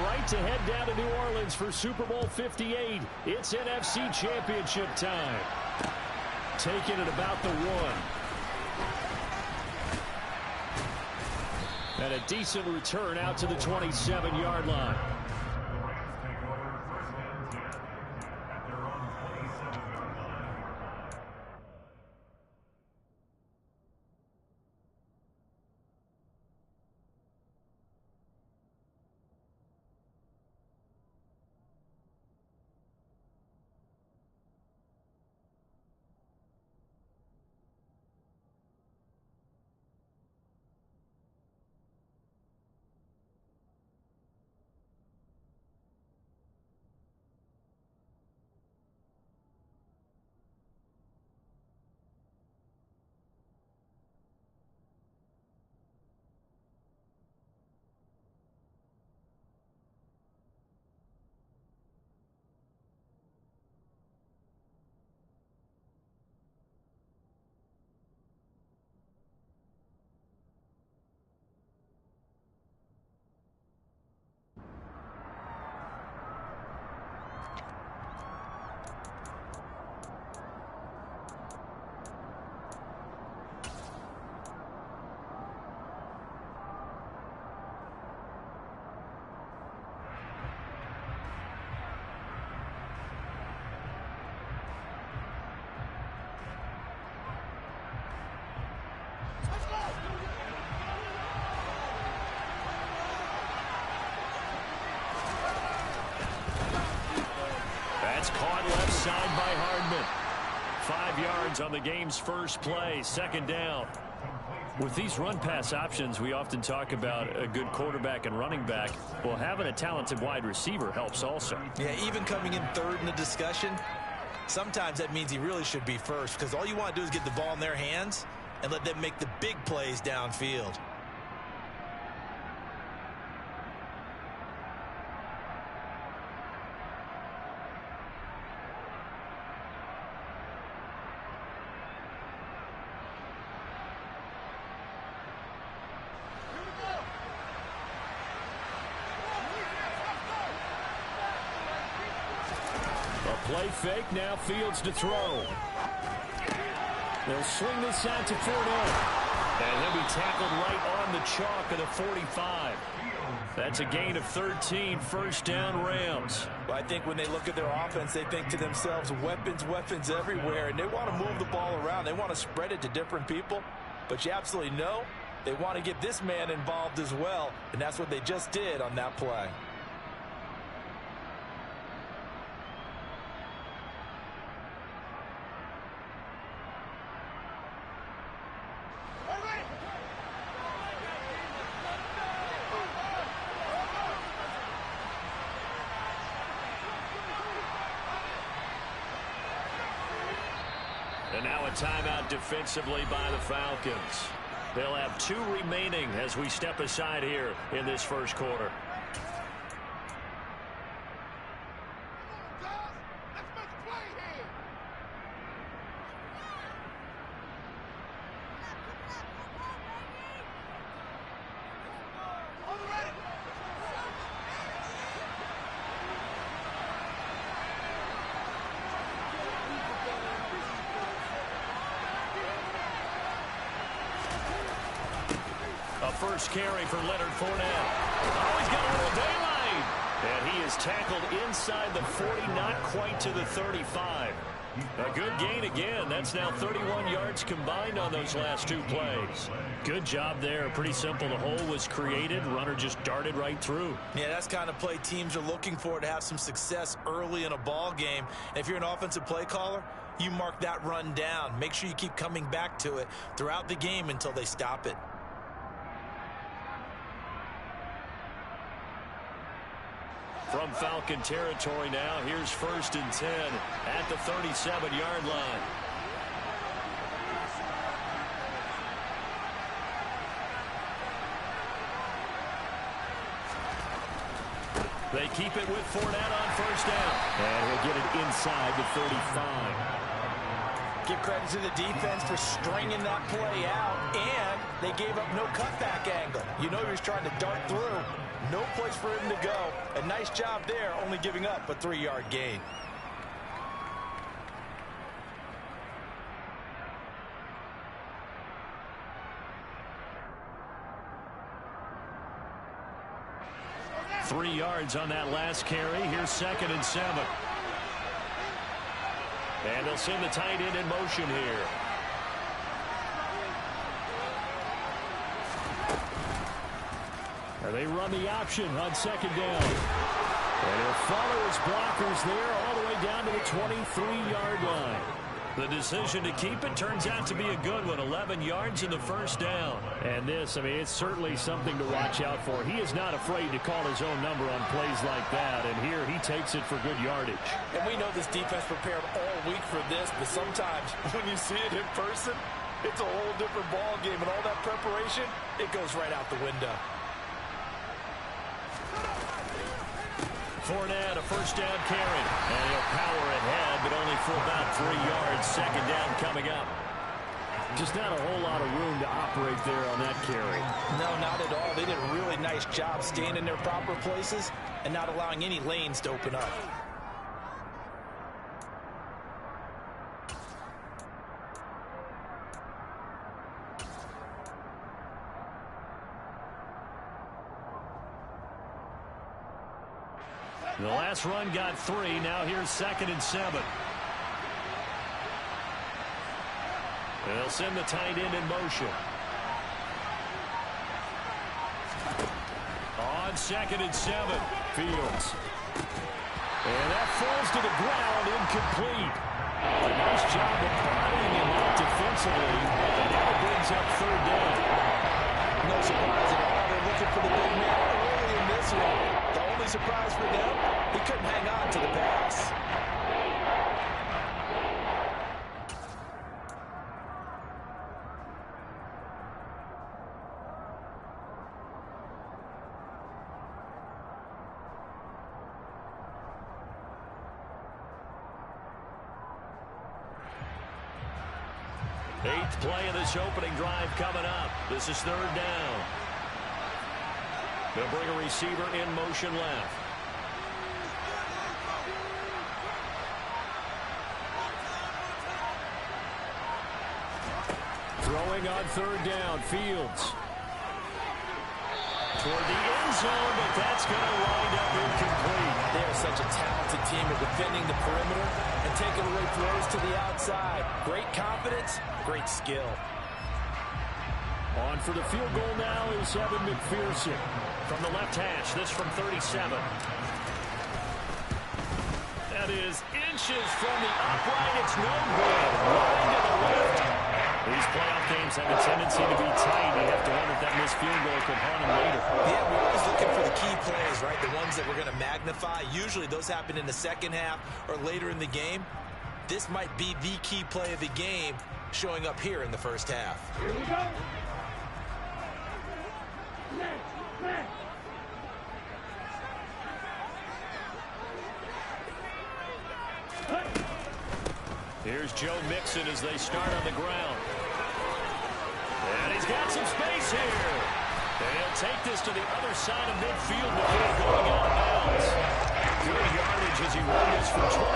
right to head down to New Orleans for Super Bowl 58. It's NFC Championship time. Taking it about the 1. And a decent return out to the 27-yard line. Caught left side by Hardman. 5 yards on the game's first play, second down. With these run-pass options, we often talk about a good quarterback and running back. Well, having a talented wide receiver helps also. Yeah, even coming in third in the discussion, sometimes that means he really should be first, because all you want to do is get the ball in their hands and let them make the big plays downfield. Play fake, now Fields to throw. They'll swing this out to Fournette. And he'll be tackled right on the chalk of the 45. That's a gain of 13, first down Rams. Well, I think when they look at their offense, they think to themselves, weapons, weapons everywhere. And they want to move the ball around. They want to spread it to different people. But you absolutely know they want to get this man involved as well. And that's what they just did on that play. And now a timeout defensively by the Falcons. They'll have 2 remaining as we step aside here in this first quarter. First carry for Leonard Fournette. Oh, he's got a little daylight. And he is tackled inside the 40, not quite to the 35. A good gain again. That's now 31 yards combined on those last 2 plays. Good job there. Pretty simple. The hole was created. Runner just darted right through. Yeah, that's kind of play teams are looking for to have some success early in a ball game. And if you're an offensive play caller, you mark that run down. Make sure you keep coming back to it throughout the game until they stop it. From Falcon territory now, here's 1st and 10 at the 37-yard line. They keep it with Fournette on first down. And he'll get it inside the 35. Give credit to the defense for stringing that play out, and they gave up no cutback angle. You know he was trying to dart through. No place for him to go. A nice job there, only giving up a 3-yard gain. Three yards on that last carry. Here's 2nd and 7. And they'll send the tight end in motion here. And they run the option on 2nd down. And he'll follow his blockers there all the way down to the 23-yard line. The decision to keep it turns out to be a good one. 11 yards in the first down. And this, I mean, it's certainly something to watch out for. He is not afraid to call his own number on plays like that. And here he takes it for good yardage. And we know this defense prepared all week for this, but sometimes when you see it in person, it's a whole different ball game. And all that preparation, it goes right out the window. Fournette, a first down carry. And he'll power ahead, but only for about 3 yards. 2nd down coming up. Just not a whole lot of room to operate there on that carry. No, not at all. They did a really nice job staying in their proper places and not allowing any lanes to open up. The last run got 3. Now here's 2nd and 7. They'll send the tight end in motion. On 2nd and 7, Fields. And that falls to the ground, incomplete. A nice job of bodying him out defensively. And now it brings up 3rd down. No surprise at all. They're looking for the big man early in this one. The only surprise for them, he couldn't hang on to the pass. Eighth play of this opening drive coming up. This is 3rd down. They'll bring a receiver in motion left. Throwing on 3rd down, Fields. Toward the end zone, but that's going to wind up incomplete. They are such a talented team at defending the perimeter and taking away throws to the outside. Great confidence, great skill. On for the field goal now is Evan McPherson. From the left hash, this from 37. That is inches from the upright. It's no good. Line to the left. These playoff games have a tendency to be tight. You have to wonder if that missed field goal could haunt them later. Yeah, we're always looking for the key plays, right? The ones that we're going to magnify. Usually those happen in the second half or later in the game. This might be the key play of the game showing up here in the first half. Here we go. Here's Joe Mixon as they start on the ground. And he's got some space here. And he'll take this to the other side of midfield before going out of bounds. Good yardage as he runs this for 24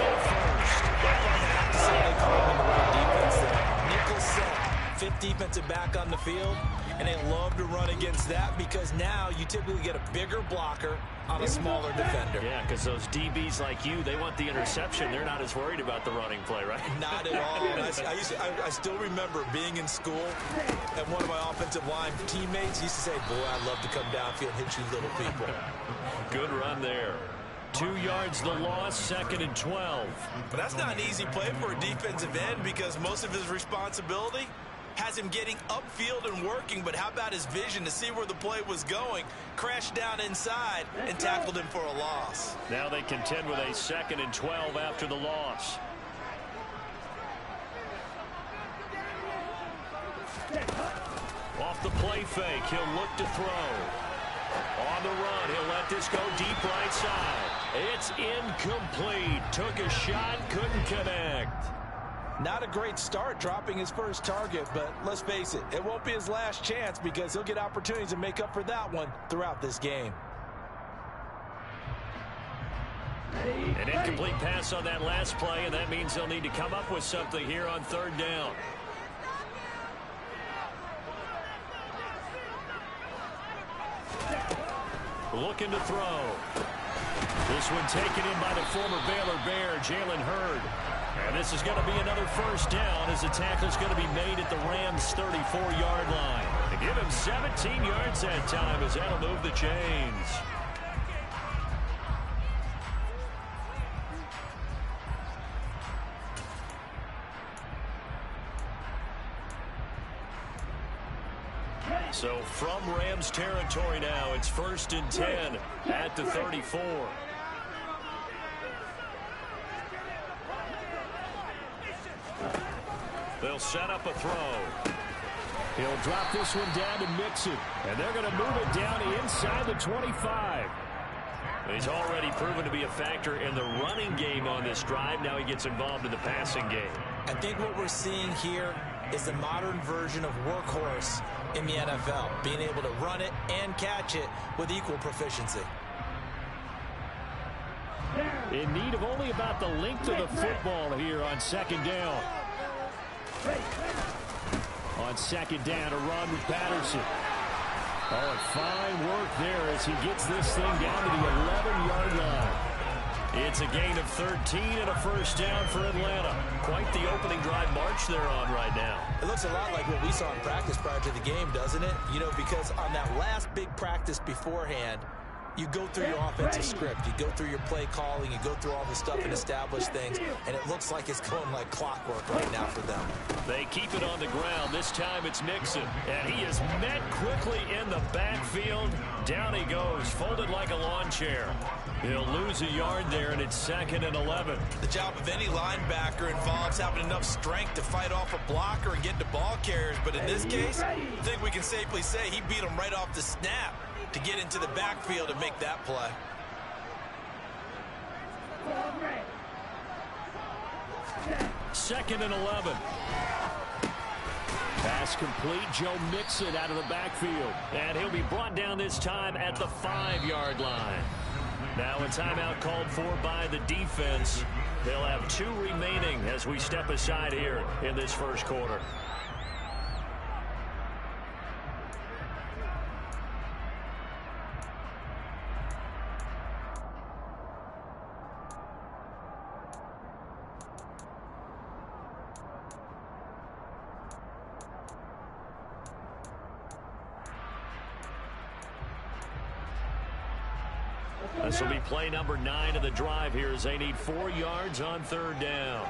and first. I have to say they call him the right defense there. Nickel set, 5th defensive back on the field. And they love to run against that because now you typically get a bigger blocker on a smaller defender. Yeah, because those DBs like you, they want the interception. They're not as worried about the running play, right? Not at all. I still remember being in school, and one of my offensive line teammates used to say, boy, I'd love to come downfield and hit you little people. Good run there. 2 yards the loss, 2nd and 12. But that's not an easy play for a defensive end because most of his responsibility has him getting upfield and working, but how about his vision to see where the play was going, crashed down inside, and tackled him for a loss. Now they contend with a 2nd and 12 after the loss. Off the play fake, he'll look to throw. On the run, he'll let this go deep right side. It's incomplete. Took a shot, couldn't connect. Not a great start dropping his first target, but let's face it, it won't be his last chance because he'll get opportunities to make up for that one throughout this game. An incomplete pass on that last play, and that means they'll need to come up with something here on third down. Looking to throw. This one taken in by the former Baylor Bear, Jalen Hurd. And this is going to be another first down as the tackle's going to be made at the Rams' 34-yard line. They give him 17 yards that time as that'll move the chains. So from Rams territory now, it's 1st and 10 at the 34. They'll set up a throw. He'll drop this one down to Mixon, and they're going to move it down inside the 25. He's already proven to be a factor in the running game on this drive. Now he gets involved in the passing game. I think what we're seeing here is the modern version of workhorse in the NFL, being able to run it and catch it with equal proficiency. In need of only about the length of the football here on second down. On second down, a run with Patterson. Oh, and fine work there as he gets this thing down to the 11-yard line. It's a gain of 13 and a first down for Atlanta. Quite the opening drive march they're on right now. It looks a lot like what we saw in practice prior to the game, doesn't it? You know, because on that last big practice beforehand, you go through your offensive script, you go through your play calling, you go through all the stuff and establish things, and it looks like it's going like clockwork right now for them. They keep it on the ground. This time it's Mixon, and he is met quickly in the backfield. Down he goes, folded like a lawn chair. He'll lose a yard there, and it's 2nd and 11. The job of any linebacker involves having enough strength to fight off a blocker and get to ball carriers, but in this case, I think we can safely say he beat him right off the snap to get into the backfield and make that play. Second and 11. Pass complete. Joe Mixon out of the backfield. And he'll be brought down this time at the 5-yard line. Now a timeout called for by the defense. They'll have 2 remaining as we step aside here in this first quarter. This will be play number 9 of the drive here as they need 4 yards on third down.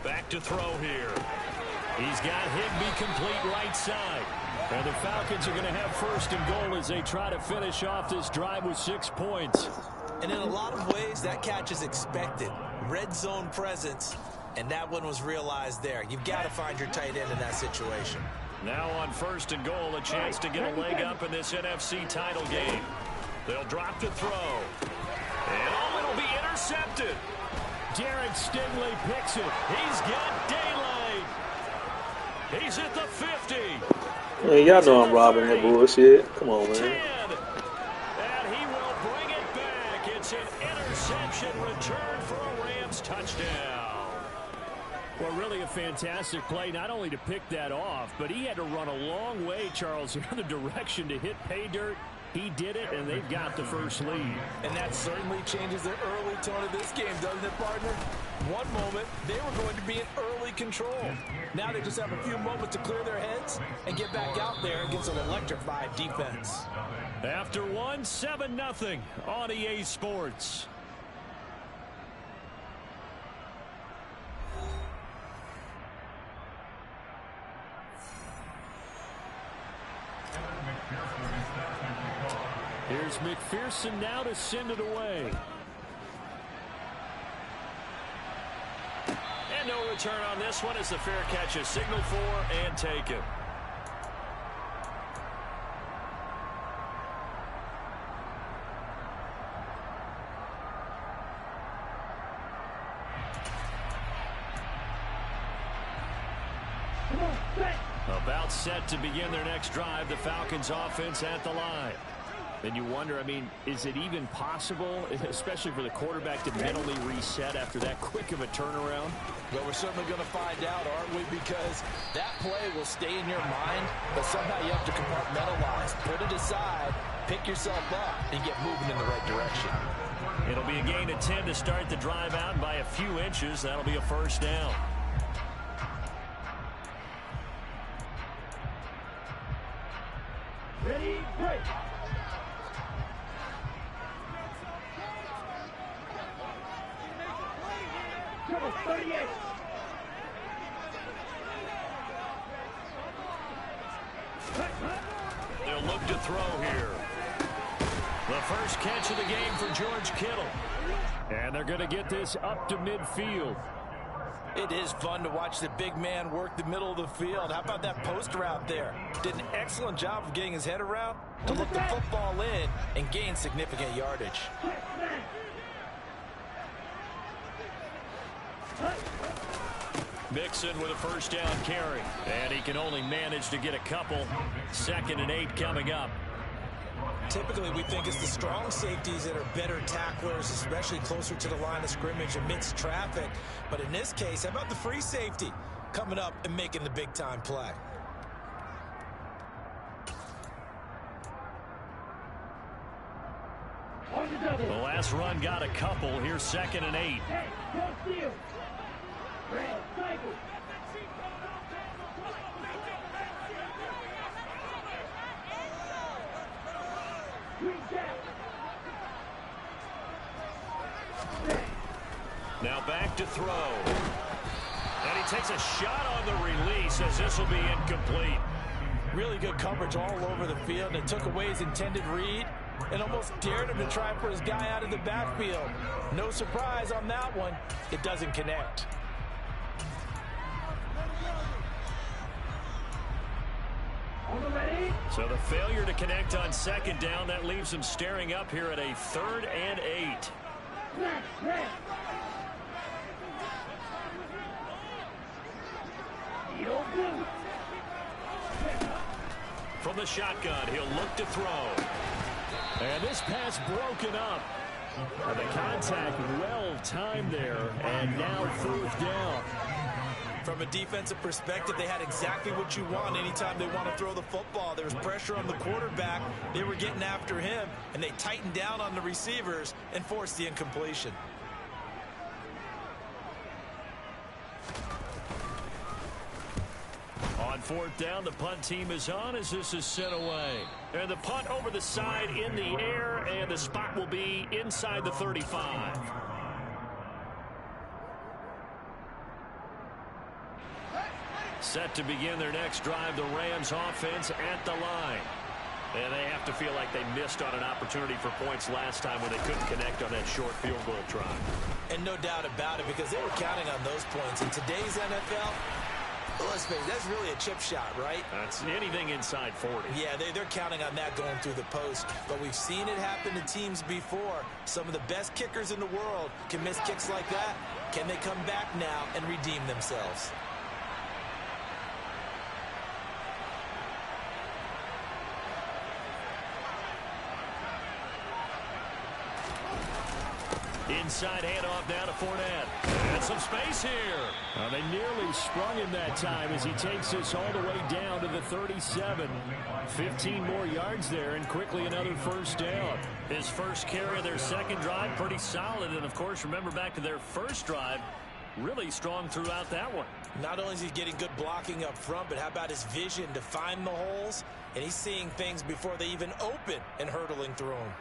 Back to throw here. He's got Higbee complete right side. And the Falcons are going to have 1st and goal as they try to finish off this drive with 6 points. And in a lot of ways, that catch is expected. Red zone presence, and that one was realized there. You've got to find your tight end in that situation. Now on 1st and goal, a chance to get a leg up in this NFC title game. They'll drop to throw. And oh, it'll be intercepted. Derek Stingley picks it. He's got daylight. He's at the 50. Man, y'all know I'm robbing that bullshit. Come on, man. 10. And he will bring it back. It's an interception return for a Rams touchdown. Well, really a fantastic play, not only to pick that off, but he had to run a long way, Charles, in the direction to hit pay dirt. He did it, and they've got the first lead. And that certainly changes the early tone of this game, doesn't it, partner? One moment, they were going to be in early control. Now they just have a few moments to clear their heads and get back out there and get some electrified defense. After one, 7-0 on EA Sports. Here's McPherson now to send it away. And no return on this one as the fair catch is signaled for and taken. About set to begin their next drive, the Falcons offense at the line. And you wonder, I mean, is it even possible, especially for the quarterback, to mentally reset after that quick of a turnaround? Well, we're certainly going to find out, aren't we? Because that play will stay in your mind, but somehow you have to compartmentalize, put it aside, pick yourself up, and get moving in the right direction. It'll be a gain of 10 to start the drive out by a few inches. That'll be a first down. Ready, break. Number 38. They'll look to throw here. The first catch of the game for George Kittle. And they're going to get this up to midfield. It is fun to watch the big man work the middle of the field. How about that post route there? Did an excellent job of getting his head around to look the football in and gain significant yardage. Mixon with a first down carry. And he can only manage to get a couple. 2nd and 8 coming up. Typically, we think it's the strong safeties that are better tacklers, especially closer to the line of scrimmage amidst traffic. But in this case, how about the free safety coming up and making the big-time play? The last run got a couple. Here's 2nd and 8. Now back to throw. And he takes a shot on the release as this will be incomplete. Really good coverage all over the field. It took away his intended read and almost dared him to try and put his guy out of the backfield. No surprise on that one. It doesn't connect. So the failure to connect on 2nd down, that leaves him staring up here at a 3rd and 8. From the shotgun, he'll look to throw. And this pass broken up. The contact well timed there, and now 4th down. From a defensive perspective, they had exactly what you want anytime they want to throw the football. There was pressure on the quarterback. They were getting after him, and they tightened down on the receivers and forced the incompletion. On 4th down, the punt team is on as this is sent away. And the punt over the side in the air, and the spot will be inside the 35. Set to begin their next drive, the Rams offense at the line. And they have to feel like they missed on an opportunity for points last time when they couldn't connect on that short field goal try. And no doubt about it, because they were counting on those points. In today's NFL, let's face it, that's really a chip shot, right? That's anything inside 40. Yeah, they're counting on that going through the post. But we've seen it happen to teams before. Some of the best kickers in the world can miss kicks like that. Can they come back now and redeem themselves? Inside handoff down to Fournette. And some space here. They nearly sprung him that time as he takes this all the way down to the 37. 15 more yards there, and quickly another first down. His first carry of their second drive, pretty solid. And, of course, remember back to their first drive, really strong throughout that one. Not only is he getting good blocking up front, but how about his vision to find the holes? And he's seeing things before they even open and hurtling through them.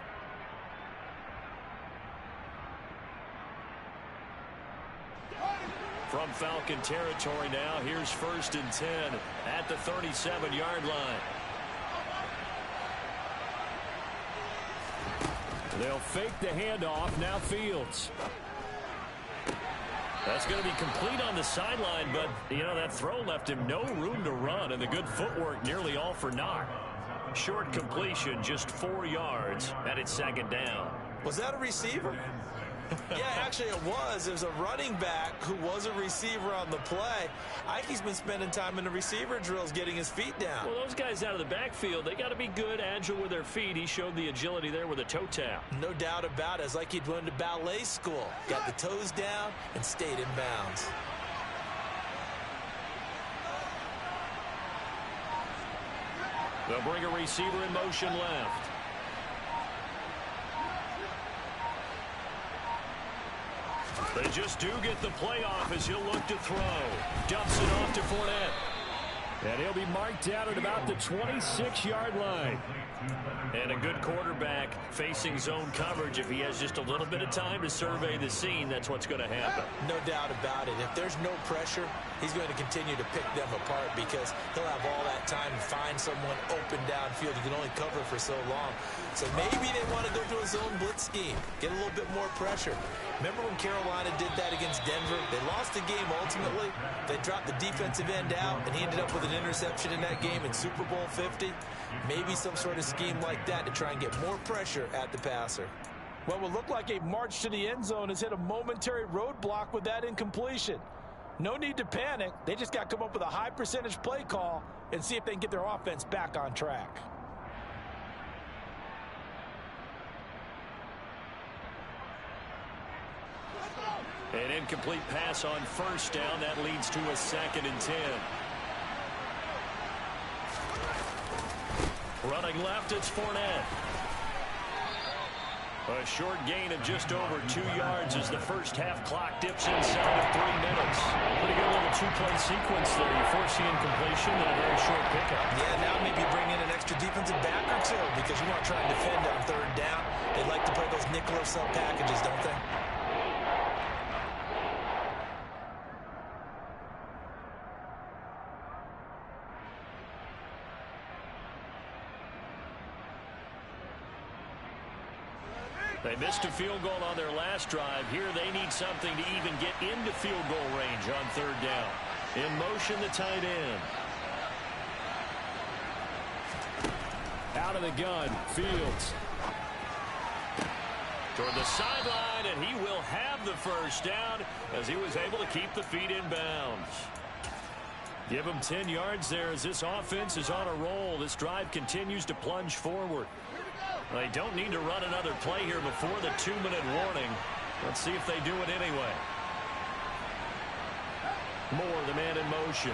From Falcon territory now, here's 1st and 10 at the 37-yard line. They'll fake the handoff, now Fields. That's going to be complete on the sideline, but, you know, that throw left him no room to run, and the good footwork nearly all for naught. Short completion, just 4 yards, and it's 2nd down. Was that a receiver? Yeah, actually it was. There's a running back who was a receiver on the play. I think he's been spending time in the receiver drills getting his feet down. Well, those guys out of the backfield, they got to be good, agile with their feet. He showed the agility there with a toe tap. No doubt about it. It's like he'd went to ballet school. Got the toes down and stayed in bounds. They'll bring a receiver in motion left. They just do get the play off as he'll look to throw. Dumps it off to Fournette. And he'll be marked out at about the 26-yard line. And a good quarterback facing zone coverage. If he has just a little bit of time to survey the scene, that's what's going to happen. No doubt about it. If there's no pressure, he's going to continue to pick them apart because he'll have all that time to find someone open downfield. You can only cover for so long. So maybe they want to go to a zone blitz scheme, get a little bit more pressure. Remember when Carolina did that against Denver? They lost the game ultimately. They dropped the defensive end out, and he ended up with an interception in that game in Super Bowl 50. Maybe some sort of scheme like that to try and get more pressure at the passer. Well, it would look like a march to the end zone has hit a momentary roadblock with that incompletion. No need to panic. They just got to come up with a high percentage play call and see if they can get their offense back on track. An incomplete pass on first down. That leads to a 2nd and 10. Running left, it's Fournette. A short gain of just over 2 yards as the first half clock dips inside of 3 minutes. Pretty good little two-play sequence there. You force the incompletion and a very short pickup. Yeah, now maybe bring in an extra defensive back or two because you want to try and defend on 3rd down. They like to play those nickel or sub packages, don't they? They missed a field goal on their last drive. Here they need something to even get into field goal range on 3rd down. In motion, the tight end. Out of the gun, Fields. Toward the sideline, and he will have the first down as he was able to keep the feet in bounds. Give him 10 yards there as this offense is on a roll. This drive continues to plunge forward. They don't need to run another play here before the 2-minute warning. Let's see if they do it anyway. Moore, the man in motion.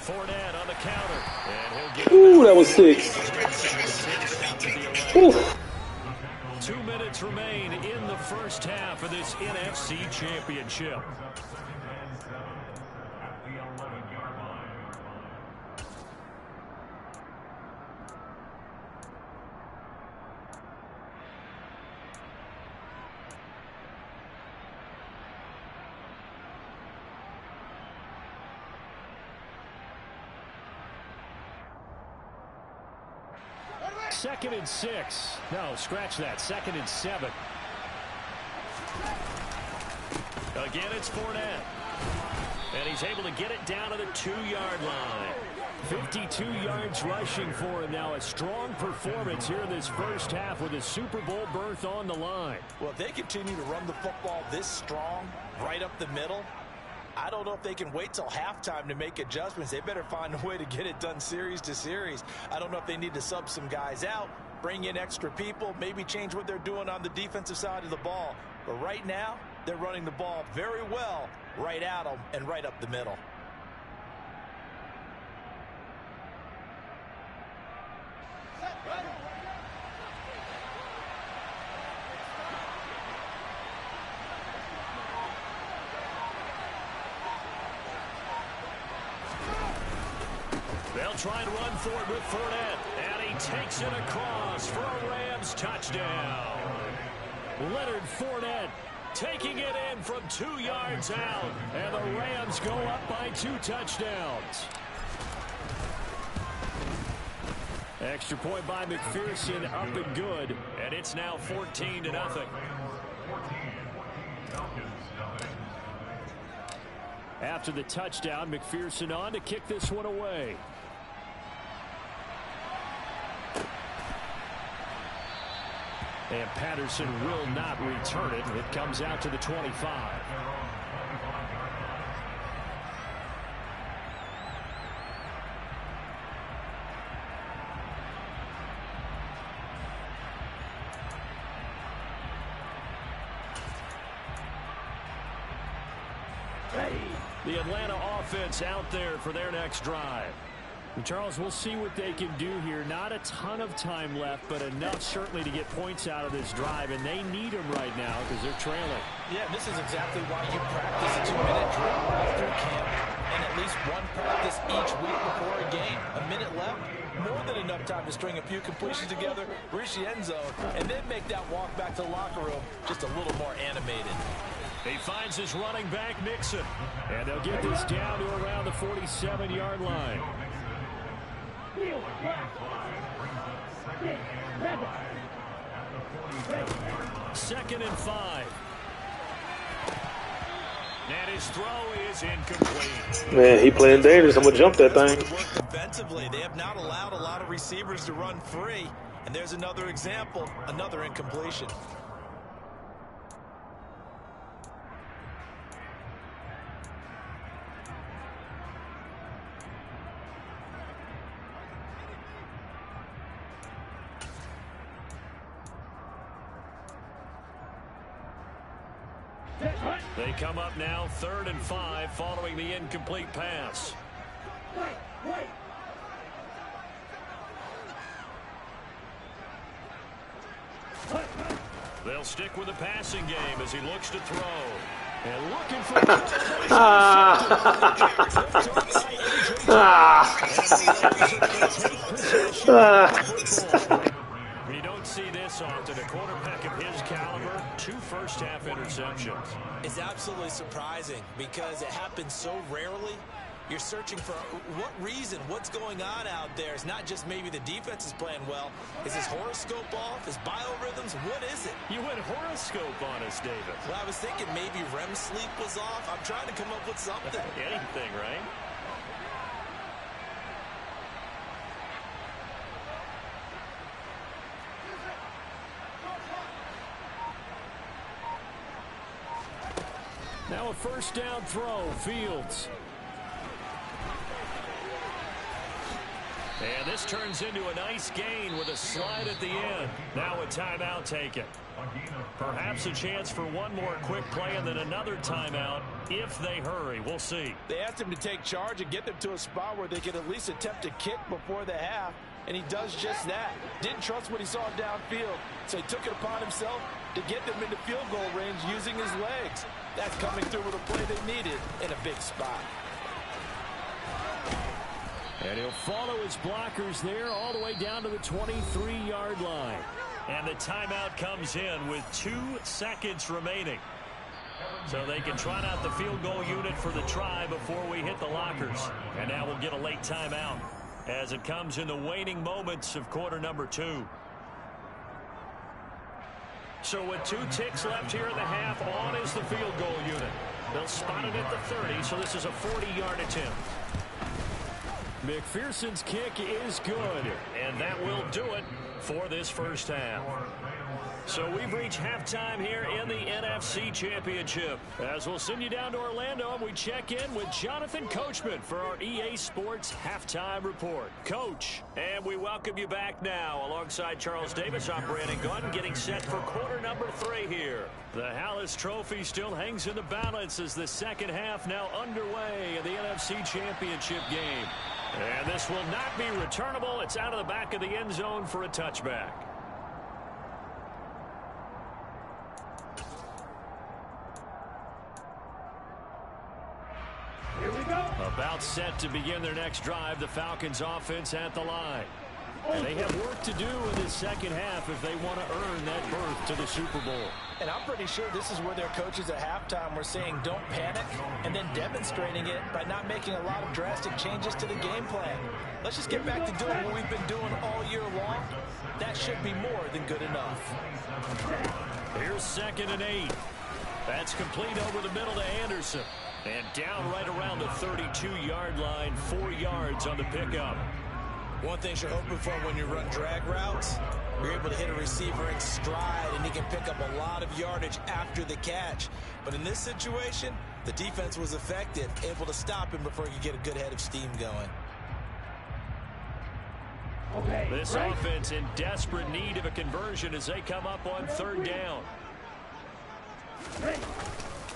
Fournette on the counter. And he'll get Ooh, that was 6. Ooh. 2 minutes remain in the first half of this NFC Championship. Second and 6. No, scratch that. 2nd and 7. Again, it's Fournette. And he's able to get it down to the 2-yard line. 52 yards rushing for him now. A strong performance here in this first half with a Super Bowl berth on the line. Well, if they continue to run the football this strong, right up the middle, I don't know if they can wait till halftime to make adjustments. They better find a way to get it done series to series. I don't know if they need to sub some guys out, bring in extra people, maybe change what they're doing on the defensive side of the ball. But right now, they're running the ball very well right at them and right up the middle. They'll try and run for it with Fournette. And he takes it across for a Rams touchdown. Leonard Fournette taking it in from 2 yards out. And the Rams go up by 2 touchdowns. Extra point by McPherson, up and good. And it's now 14-0. After the touchdown, McPherson on to kick this one away. And Patterson will not return it. It comes out to the 25. The Atlanta offense out there for their next drive. And Charles, we'll see what they can do here. Not a ton of time left, but enough certainly to get points out of this drive, and they need them right now because they're trailing. Yeah, this is exactly why you practice a 2-minute drill all through camp and at least one practice each week before a game. A minute left, more than enough time to string a few completions together, reach the end zone, and then make that walk back to the locker room just a little more animated. He finds his running back, Mixon. And they'll get this down to around the 47-yard line. Second and 5. And his throw is incomplete. Man, he playing dangerous. I'm going to jump that thing. Defensively, they have not allowed a lot of receivers to run free. And there's another example, another incompletion. They come up now 3rd and 5 following the incomplete pass. They'll stick with the passing game as he looks to throw. And looking for You don't see this often. A quarterback of his caliber, 2 first-half interceptions. It's absolutely surprising because it happens so rarely. You're searching for what reason, what's going on out there. It's not just maybe the defense is playing well. Is his horoscope off? His biorhythms? What is it? You went horoscope on us, David. Well, I was thinking maybe REM sleep was off. I'm trying to come up with something. Anything, right? Now a first down throw, Fields. And this turns into a nice gain with a slide at the end. Now a timeout taken. Perhaps a chance for one more quick play and then another timeout if they hurry. We'll see. They asked him to take charge and get them to a spot where they could at least attempt a kick before the half, and he does just that. Didn't trust what he saw downfield, so he took it upon himself to get them into field goal range using his legs. That's coming through with a play they needed in a big spot. And he'll follow his blockers there all the way down to the 23-yard line. And the timeout comes in with 2 seconds remaining. So they can trot out the field goal unit for the try before we hit the lockers. And now we'll get a late timeout as it comes in the waning moments of quarter number 2. So with 2 ticks left here in the half, on is the field goal unit. They'll spot it at the 30, so this is a 40-yard attempt. McPherson's kick is good, and that will do it for this first half. So we've reached halftime here in the NFC Championship. As we'll send you down to Orlando, and we check in with Jonathan Coachman for our EA Sports Halftime Report. Coach, and we welcome you back now. Alongside Charles Davis, I'm Brandon Gunn, getting set for quarter number 3 here. The Hallis Trophy still hangs in the balance as the second half now underway in the NFC Championship game. And this will not be returnable. It's out of the back of the end zone for a touchback. Here we go. About set to begin their next drive, the Falcons offense at the line. And they have work to do in this second half if they want to earn that berth to the Super Bowl. And I'm pretty sure this is where their coaches at halftime were saying don't panic, and then demonstrating it by not making a lot of drastic changes to the game plan. Let's just get back to doing what we've been doing all year long. That should be more than good enough. Here's 2nd and 8. That's complete over the middle to Anderson. And down right around the 32-yard line, 4 yards on the pickup. One thing you're hoping for when you run drag routes, you're able to hit a receiver in stride, and he can pick up a lot of yardage after the catch. But in this situation, the defense was effective, able to stop him before he could get a good head of steam going. This offense in desperate need of a conversion as they come up on 3rd down.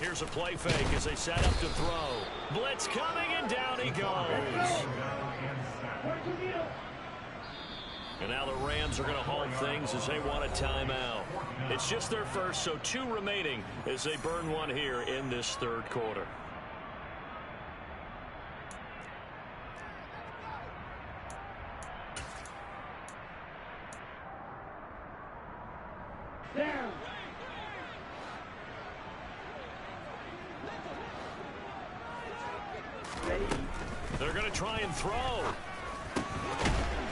Here's a play fake as they set up to throw. Blitz coming, and down he goes. And now the Rams are going to halt things as they want a timeout. It's just their first, so 2 remaining as they burn one here in this 3rd quarter. Down. They're going to try and throw.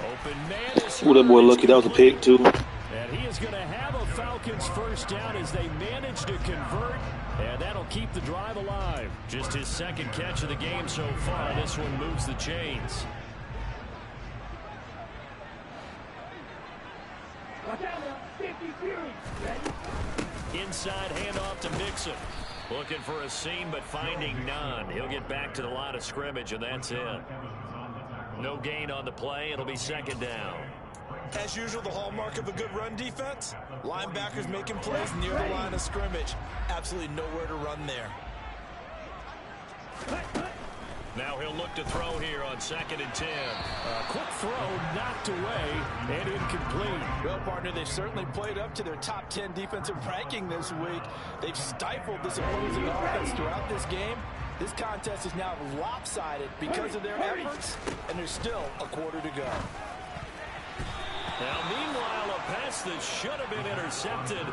Open man is Ooh, that boy lucky. That was a pick, too. And he is going to have a Falcons first down as they manage to convert. And that'll keep the drive alive. Just his 2nd catch of the game so far. This one moves the chains. Inside handoff to Mixon. Looking for a seam, but finding none. He'll get back to the line of scrimmage, and that's it. No gain on the play. It'll be 2nd down. As usual, the hallmark of a good run defense, linebackers making plays near the line of scrimmage. Absolutely nowhere to run there. Now he'll look to throw here on 2nd and 10. Quick throw knocked away and incomplete. Well, partner, they've certainly played up to their top 10 defensive ranking this week. They've stifled this opposing offense throughout this game. This contest is now lopsided because of their efforts, and there's still a quarter to go. Now, meanwhile, a pass that should have been intercepted,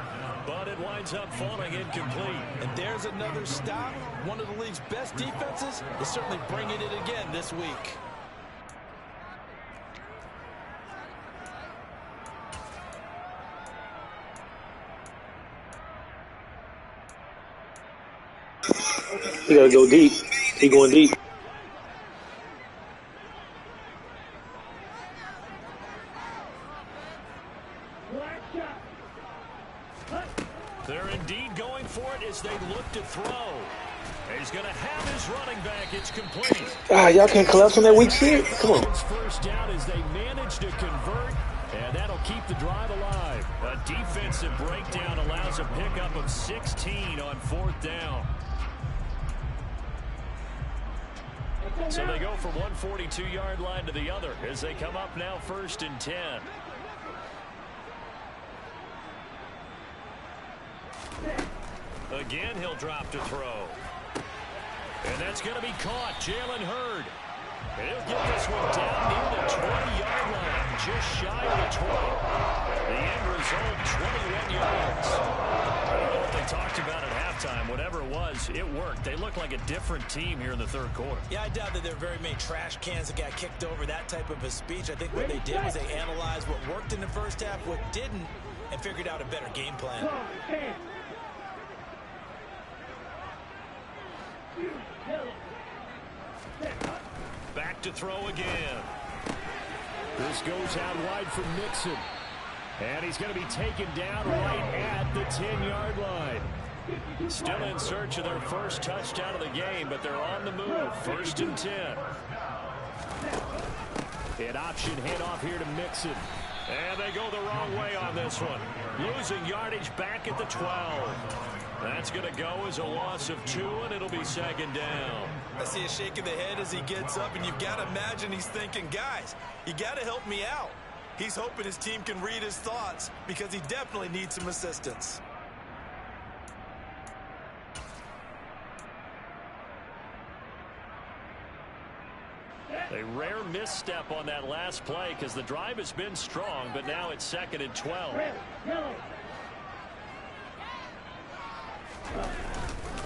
but it winds up falling incomplete. And there's another stop. One of the league's best defenses is certainly bringing it again this week. He got to go deep. He going deep. They're indeed going for it as they look to throw. He's going to have his running back. It's complete. Y'all can't collapse on that weak side. Come on. First down as they manage to convert, and that'll keep the drive alive. A defensive breakdown allows a pickup of 16 on 4th down. So they go from one 42-yard line to the other as they come up now 1st and 10. Again, he'll drop to throw. And that's going to be caught. Jalen Hurd. And he'll get this one down near the 20-yard line, just shy of the 20. The end result, 21 yards. I don't know what they talked about at halftime. Whatever it was, it worked. They look like a different team here in the 3rd quarter. Yeah, I doubt that there are very many trash cans that got kicked over, that type of a speech. I think what they did was they analyzed what worked in the first half, what didn't, and figured out a better game plan. Back to throw again. This goes out wide for Mixon. And he's going to be taken down right at the 10-yard line. Still in search of their first touchdown of the game, but they're on the move. 1st and 10. An option handoff here to Mixon. And they go the wrong way on this one. Losing yardage back at the 12. That's going to go as a loss of 2, and it'll be 2nd down. I see a shake of the head as he gets up, and you've got to imagine he's thinking, guys, you got to help me out. He's hoping his team can read his thoughts because he definitely needs some assistance. A rare misstep on that last play because the drive has been strong, but now it's 2nd and 12.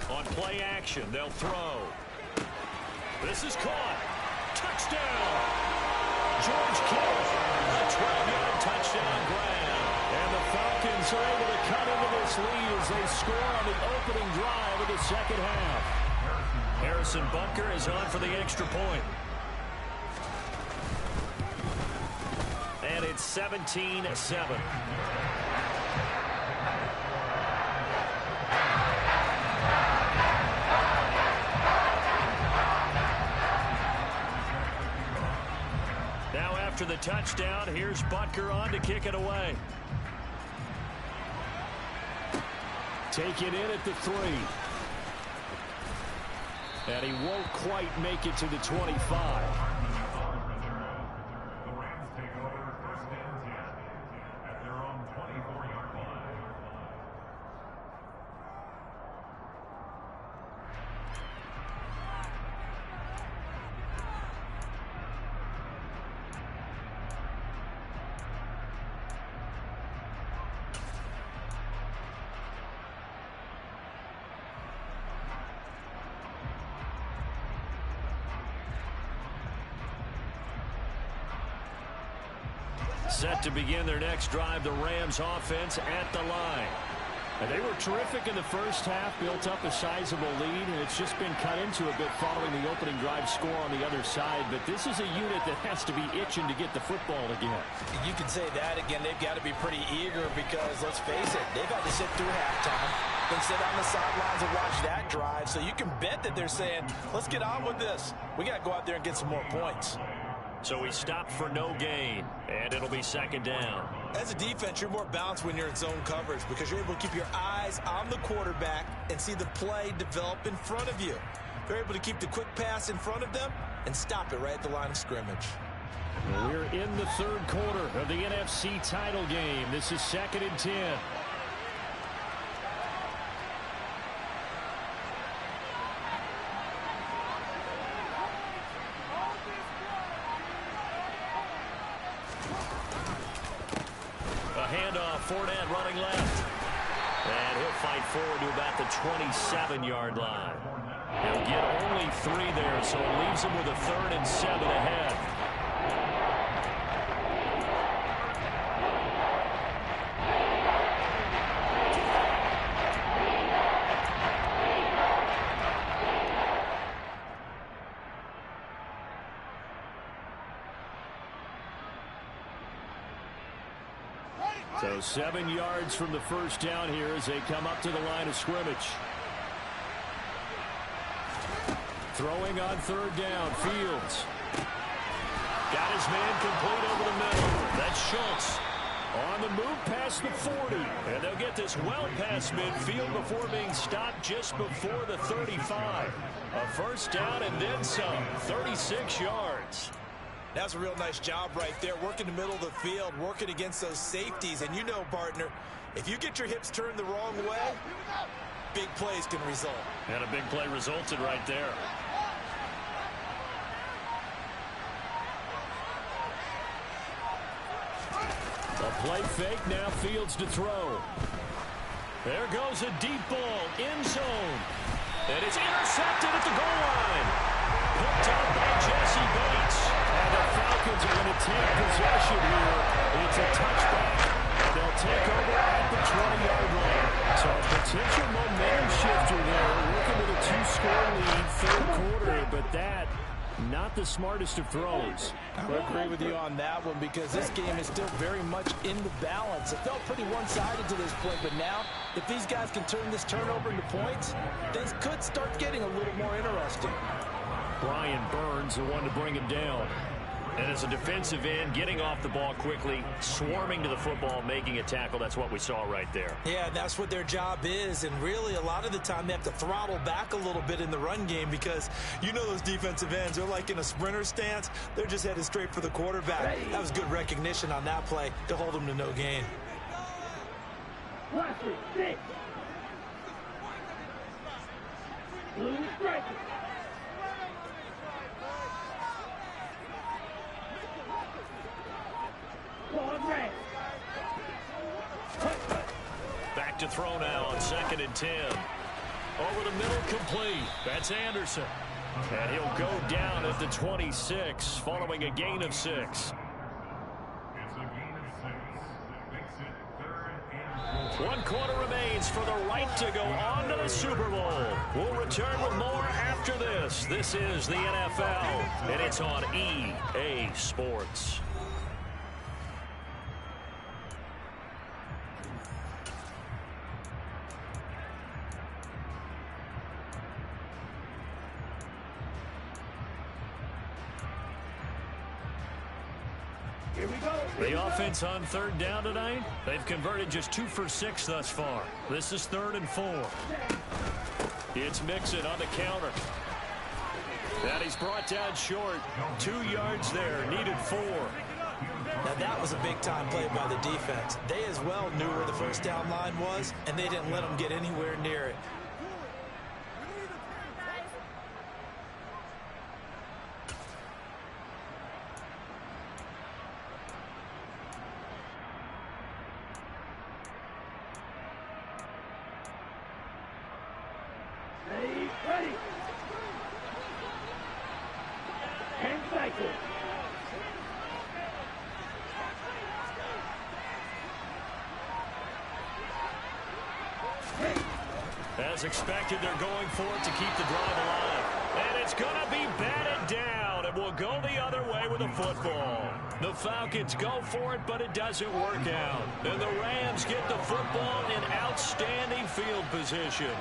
On play action, they'll throw. This is caught. Touchdown. George Kittle, a 12-yard touchdown grab. And the Falcons are able to cut into this lead as they score on the opening drive of the 2nd half. Harrison Butker is on for the extra point. And it's 17-7. Now after the touchdown, here's Butker on to kick it away. Take it in at the 3. And he won't quite make it to the 25. Set to begin their next drive, the Rams offense at the line. And they were terrific in the first half, built up a sizable lead, and it's just been cut into a bit following the opening drive score on the other side. But this is a unit that has to be itching to get the football again. You can say that again. They've got to be pretty eager because, let's face it, they've had to sit through halftime, then sit on the sidelines and watch that drive. So you can bet that they're saying, let's get on with this. We got to go out there and get some more points. So he stopped for no gain, and it'll be second down. As a defense, you're more balanced when you're in zone coverage because you're able to keep your eyes on the quarterback and see the play develop in front of you. You're able to keep the quick pass in front of them and stop it right at the line of scrimmage. We're in the third quarter of the NFC title game. This is 2nd and 10. Fournette running left. And he'll fight forward to about the 27-yard line. He'll get only 3 there, so it leaves him with a 3rd and 7 ahead. So 7 yards from the first down here as they come up to the line of scrimmage. Throwing on 3rd down, Fields. Got his man complete over the middle. That's Schultz. On the move past the 40. And they'll get this well past midfield before being stopped just before the 35. A first down and then some. 36 yards. That's a real nice job right there, working the middle of the field, working against those safeties. And you know, partner, if you get your hips turned the wrong way, big plays can result. And a big play resulted right there. A play fake, now Fields to throw. There goes a deep ball, end zone. And it's intercepted at the goal line. Picked up by Jesse Bates. And the Falcons are going to take possession here. It's a touchback. They'll take over at the 20-yard line. So a potential momentum shifter there. Looking at a 2-score lead, 3rd quarter. But that, not the smartest of throws. I would agree with you on that one because this game is still very much in the balance. It felt pretty one-sided to this point, but now if these guys can turn this turnover into points, things could start getting a little more interesting. Brian Burns, the one to bring him down. And as a defensive end, getting off the ball quickly, swarming to the football, making a tackle. That's what we saw right there. Yeah, that's what their job is. And really, a lot of the time, they have to throttle back a little bit in the run game because you know those defensive ends, they're like in a sprinter stance. They're just headed straight for the quarterback. That was good recognition on that play to hold them to no gain. Last week, 6. Blue striker. Back to throw now on 2nd and 10. Over the middle, complete. That's Anderson. And he'll go down at the 26 following a gain of 6. 1 quarter remains for the right to go on to the Super Bowl. We'll return with more after this. This is the NFL, and it's on EA Sports. Here we go. The offense on third down tonight, they've converted just 2 for 6 thus far. This is 3rd and 4. It's Mixon on the counter. And he's brought down short. 2 yards there, needed 4. Now that was a big-time play by the defense. They as well knew where the first down line was, and they didn't let them get anywhere near it. Stay ready. 10 cycles. As expected, they're going for it to keep the drive alive. And it's going to be batted down. It will go the other way with a football. The Falcons go for it, but it doesn't work out. And the Rams get the football in outstanding field position.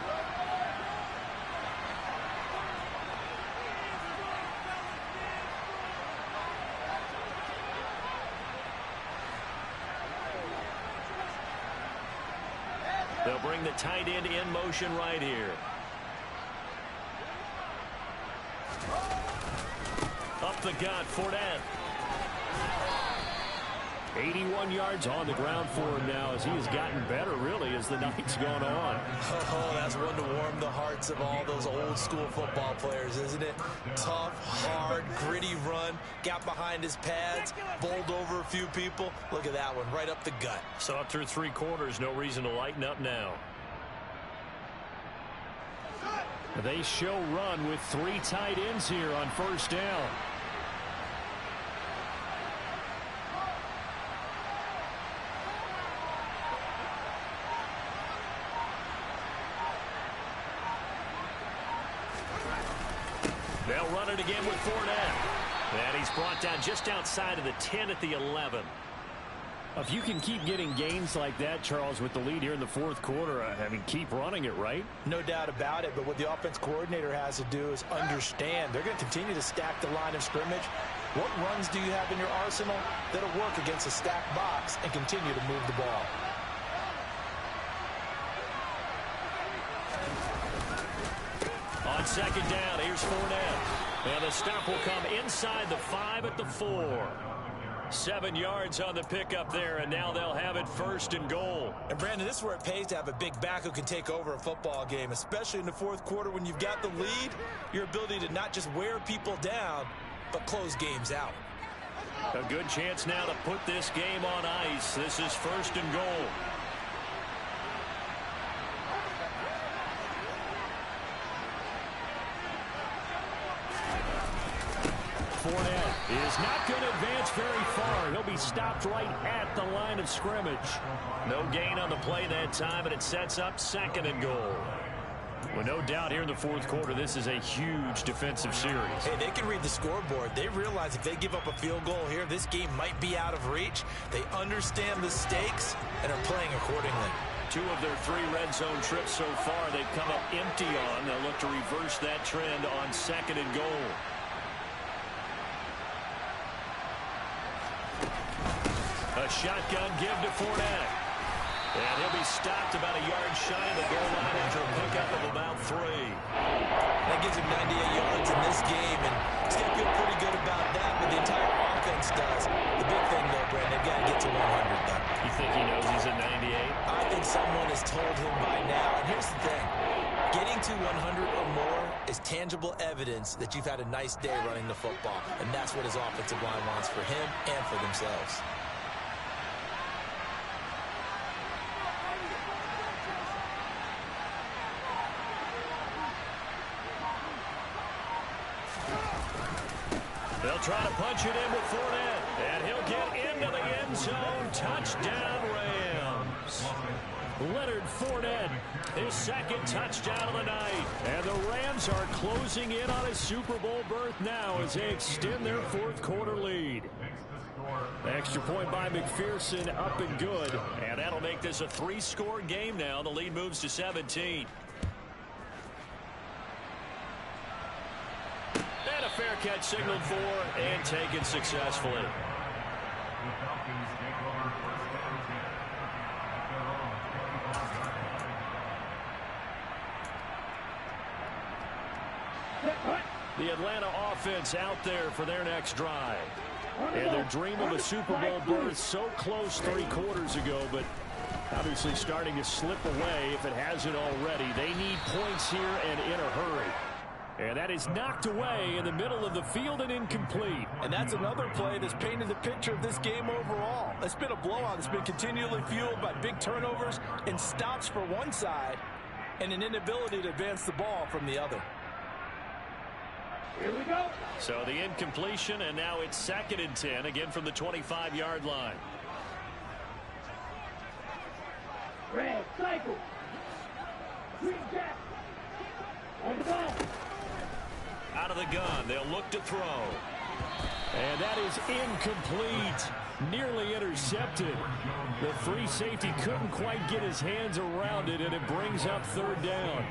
They'll bring the tight end in motion right here. Up the gut, Fournette. 81 yards on the ground for him now as he has gotten better, really, as the night's gone on. Oh, that's one to warm the hearts of all those old-school football players, isn't it? Tough, hard, gritty run, got behind his pads, bowled over a few people. Look at that one, right up the gut. So up through 3 quarters, no reason to lighten up now. They show run with 3 tight ends here on first down. They'll run it again with Fournette. And he's brought down just outside of the 10 at the 11. If you can keep getting gains like that, Charles, with the lead here in the 4th quarter, I mean, keep running it, right? No doubt about it, but what the offense coordinator has to do is understand. They're going to continue to stack the line of scrimmage. What runs do you have in your arsenal that'll work against a stacked box and continue to move the ball? On second down, here's Fournette. And the stop will come inside the 5 at the 4. 7 yards on the pickup there, and now they'll have it 1st and goal. And, Brandon, this is where it pays to have a big back who can take over a football game, especially in the 4th quarter when you've got the lead, your ability to not just wear people down, but close games out. A good chance now to put this game on ice. This is 1st and goal. Fournette is not going to advance very far. He'll be stopped right at the line of scrimmage. No gain on the play that time, and it sets up 2nd and goal. Well, no doubt here in the 4th quarter, this is a huge defensive series. Hey, they can read the scoreboard. They realize if they give up a field goal here, this game might be out of reach. They understand the stakes and are playing accordingly. 2 of their 3 red zone trips so far, they've come up empty on. They'll look to reverse that trend on 2nd and goal. A shotgun give to Fournette. And he'll be stopped about a yard shy of the goal line after a pickup of about 3. That gives him 98 yards in this game, and he's going to feel pretty good about that, but the entire offense does. The big thing, though, Brandon, they've got to get to 100, though. You think he knows he's at 98? I think someone has told him by now. And here's the thing. Getting to 100 or more is tangible evidence that you've had a nice day running the football, and that's what his offensive line wants for him and for themselves. They'll try to punch it in with Fournette, and he'll get into the end zone. Touchdown, Rams. Leonard Fournette, his 2nd touchdown of the night. And the Rams are closing in on a Super Bowl berth now as they extend their 4th quarter lead. Extra point by McPherson, up and good. And that'll make this a 3-score game now. The lead moves to 17. And a fair catch signaled for and taken successfully. The Atlanta offense out there for their next drive. And their dream of a Super Bowl berth so close 3 quarters ago, but obviously starting to slip away if it hasn't already. They need points here and in a hurry. And that is knocked away in the middle of the field and incomplete. And that's another play that's painted the picture of this game overall. It's been a blowout. It's been continually fueled by big turnovers and stops for one side and an inability to advance the ball from the other. Here we go. So the incompletion, and now it's 2nd and 10, again from the 25-yard line. Red cycle. Green jack. On the ball. Out of the gun, they'll look to throw. And that is incomplete. Nearly intercepted. The free safety couldn't quite get his hands around it, and it brings up 3rd down.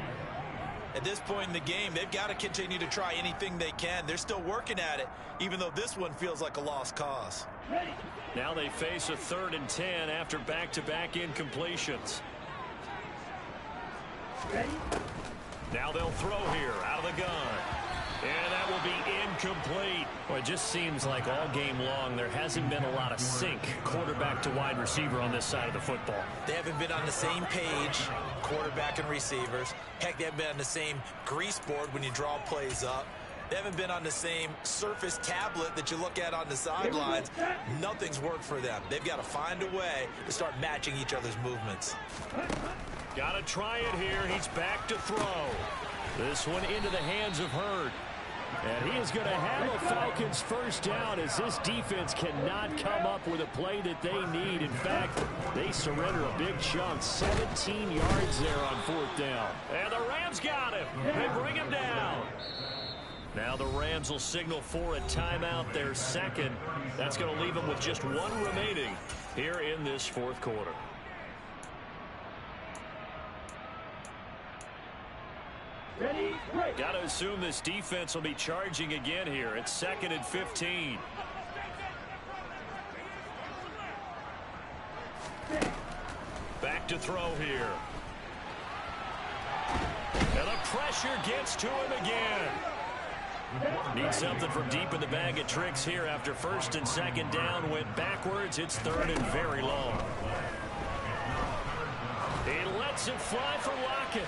At this point in the game, they've got to continue to try anything they can. They're still working at it, even though this one feels like a lost cause. Ready. Now they face a 3rd and 10 after back-to-back incompletions. Ready. Now they'll throw here out of the gun. And that will be incomplete. Well, it just seems like all game long there hasn't been a lot of sync quarterback to wide receiver on this side of the football. They haven't been on the same page, quarterback and receivers. Heck, they haven't been on the same grease board when you draw plays up. They haven't been on the same surface tablet that you look at on the sidelines. Nothing's worked for them. They've got to find a way to start matching each other's movements. Got to try it here. He's back to throw. This one into the hands of Hurd. And he is going to have a Falcons first down as this defense cannot come up with a play that they need. In fact, they surrender a big chunk. 17 yards there on 4th down. And the Rams got him. They bring him down. Now the Rams will signal for a timeout, their 2nd. That's going to leave them with just 1 remaining here in this 4th quarter. Ready. Break. Got to assume this defense will be charging again here. It's 2nd and 15. Back to throw here. And the pressure gets to him again. Need something from deep in the bag of tricks here after 1st and 2nd down. Went backwards. It's 3rd and very long. He lets it fly for Lockett.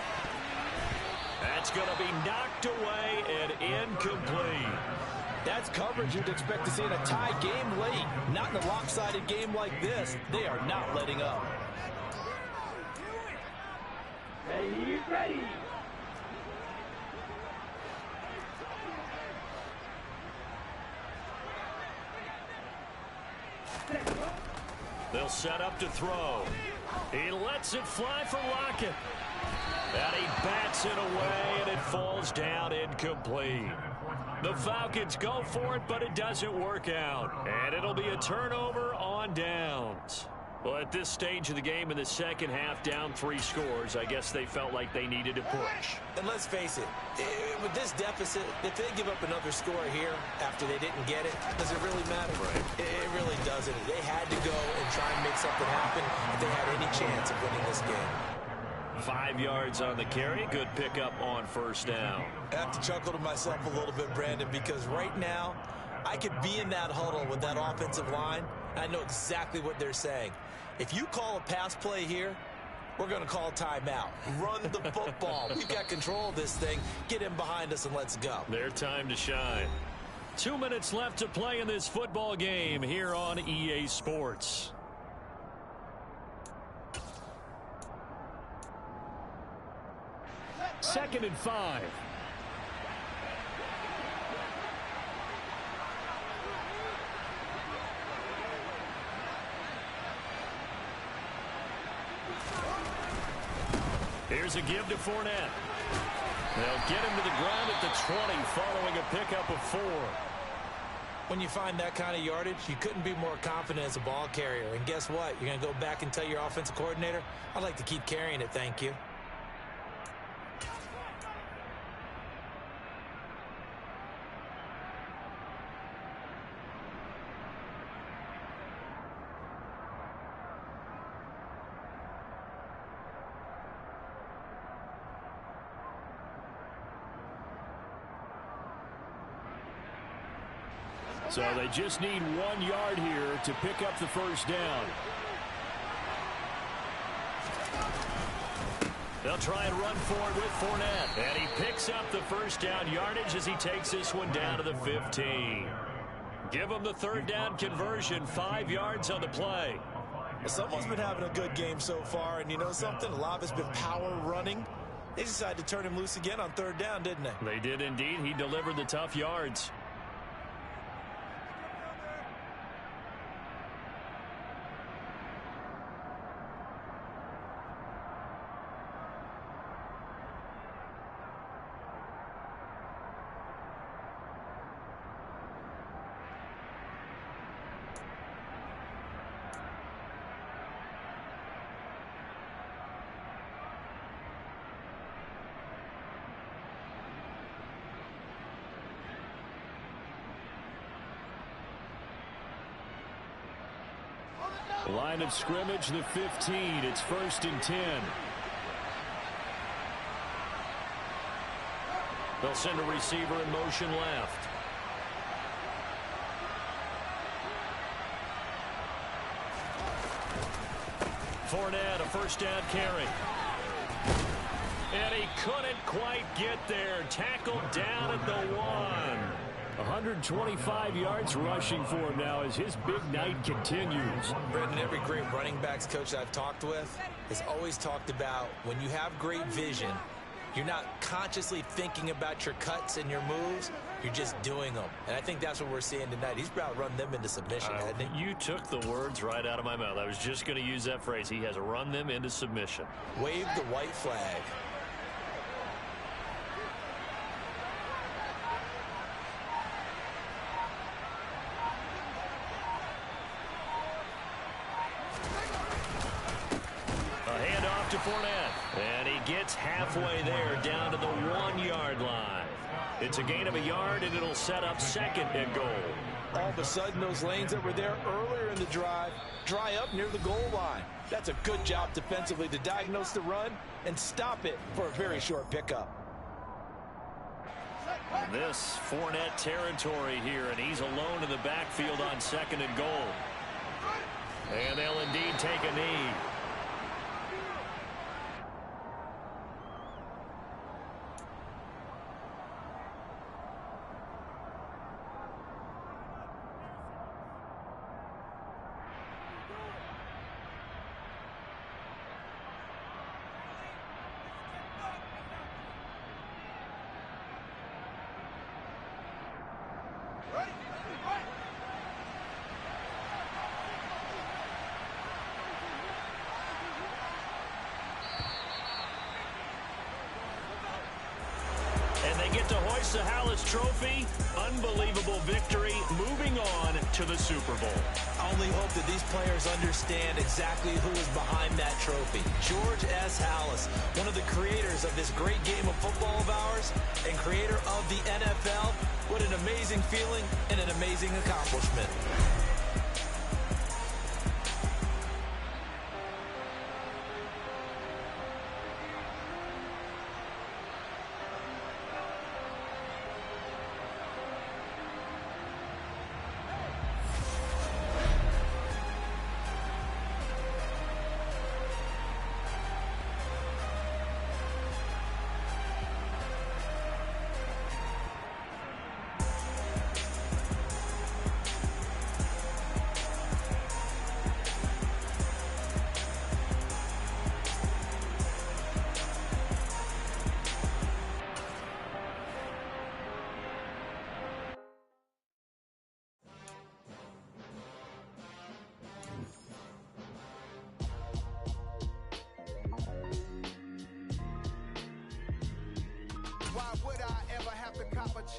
That's going to be knocked away and incomplete. That's coverage you'd expect to see in a tie game late. Not in a lopsided game like this. They are not letting up. Ready. Ready. They'll set up to throw. He lets it fly for Lockett. And he bats it away, and it falls down incomplete. The Falcons go for it, but it doesn't work out. And it'll be a turnover on downs. Well, at this stage of the game in the 2nd half, down 3 scores, I guess they felt like they needed to push. And let's face it, with this deficit, if they give up another score here after they didn't get it, does it really matter? Right. It really doesn't. They had to go and try and make something happen if they had any chance of winning this game. 5 yards on the carry. Good pickup on 1st down. I have to chuckle to myself a little bit, Brandon, because right now I could be in that huddle with that offensive line. I know exactly what they're saying. If you call a pass play here, we're going to call timeout. Run the football. We've got control of this thing. Get in behind us and let's go. Their time to shine. 2 minutes left to play in this football game here on EA Sports. Second and 5. Here's a give to Fournette. They'll get him to the ground at the 20 following a pickup of 4. When you find that kind of yardage, you couldn't be more confident as a ball carrier. And guess what? You're going to go back and tell your offensive coordinator, I'd like to keep carrying it, thank you. So they just need 1 yard here to pick up the first down. They'll try and run forward with Fournette. And he picks up the first down yardage as he takes this one down to the 15. Give him the third down conversion, 5 yards on the play. Someone's been having a good game so far, and you know something? A lot of it's been power running. They decided to turn him loose again on third down, didn't they? They did indeed. He delivered the tough yards. Line of scrimmage, the 15. It's 1st and 10. They'll send a receiver in motion left. Fournette, a first down carry. And he couldn't quite get there. Tackled down at the 1. 125 yards rushing for him now as his big night continues. Brendan, every great running backs coach I've talked with has always talked about when you have great vision, you're not consciously thinking about your cuts and your moves. You're just doing them. And I think that's what we're seeing tonight. He's about to run them into submission, hasn't he? You took the words right out of my mouth. I was just going to use that phrase. He has run them into submission. Wave the white flag. To Fournette, and he gets halfway there down to the 1 yard line. It's a gain of a yard, and it'll set up 2nd and goal. All of a sudden, those lanes that were there earlier in the drive dry up near the goal line. That's a good job defensively to diagnose the run and stop it for a very short pickup. And this Fournette territory here, and he's alone in the backfield on 2nd and goal. And they'll indeed take a knee. The Hallis Trophy, unbelievable victory, moving on to the Super Bowl. I only hope that these players understand exactly who is behind that trophy. George S. Hallis, one of the creators of this great game of football of ours and creator of the NFL. What an amazing feeling and an amazing accomplishment.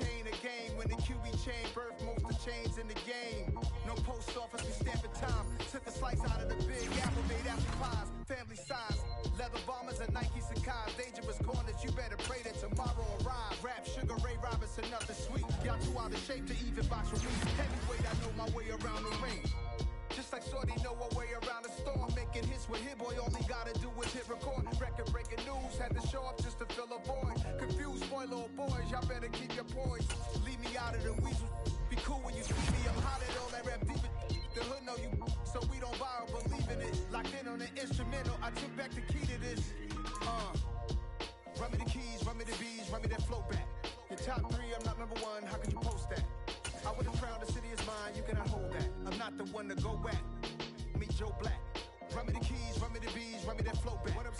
Chain a game when the QB chain birthed most of chains in the game. No post office, we stamping time. Took a slice out of the big apple, made apple pies, family size. Leather bombers and Nike Sacai's. Dangerous corners, you better pray that tomorrow arrive. Rap, Sugar Ray Robinson, nothing sweet. Y'all too out of shape to even box with me. Heavyweight, I know my way around the ring. Just like Shorty know her way around the storm. Making hits with Hit Boy, all he gotta do is hit record. Record breaking news, had to show up just to fill a void. Confused boy, little boys, y'all better keep your poise. Leave me out of the weasel. Be cool when you see me me that flow back. Your top 3, I'm not number 1, how could you post that? I would have crowned the city is mine, you cannot hold that. I'm not the one to go at. Meet Joe Black. Run me the keys, run me the bees, run me that flow back. What up,